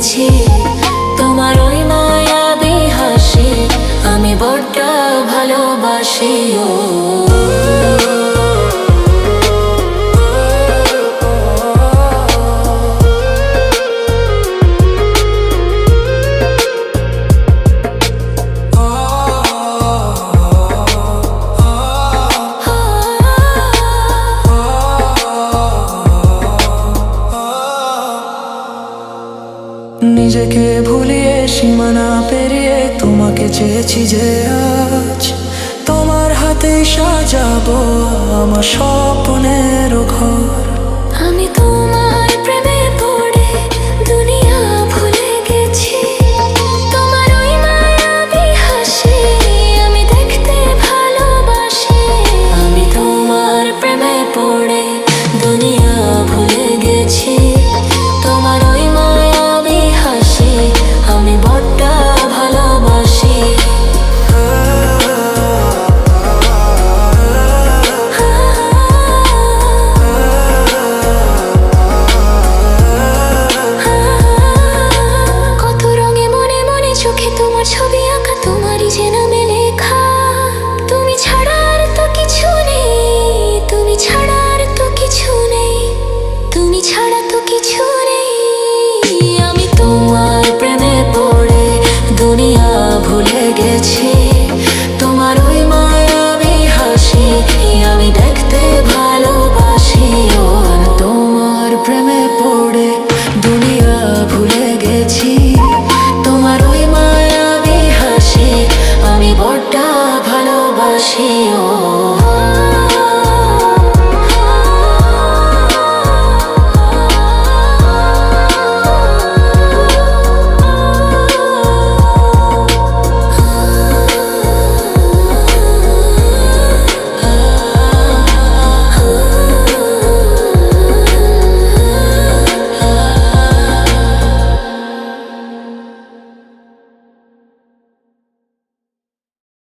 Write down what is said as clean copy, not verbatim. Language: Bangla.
গেছি। তোমার ওই মায়াবী হাসি আমি বড্ড ভালোবাসি। নিজেকে ভুলিয়ে সীমানা পেরিয়ে তোমাকে চেয়েছি যে আজ তোমার হাতে সাজাবো আমার স্বপ্নের ঘর। আমি তোমার প্রেমে পড়ে দুনিয়া ভুলে গেছি। তোমার ওই মায়াবী হাসি আমি দেখতে ভালোবাসি। আমি তোমার প্রেমে পড়ে দুনিয়া ভুলে গেছি। তোমার ওই মায়াবী হাসি আমি বড্ড ভালোবাসি। কত রঙে মনে মনে চোখে তোমার ছবি আঁকা, তোমারই যে নামে লেখা। তুমি ছাড়া আর তো কিছু নেই, তুমি ছাড়া আর তো কিছু নেই, তুমি ছাড়া তো কিছু নেই। আমি তোমার প্রেমে পড়ে দুনিয়া ভুলে গেছি।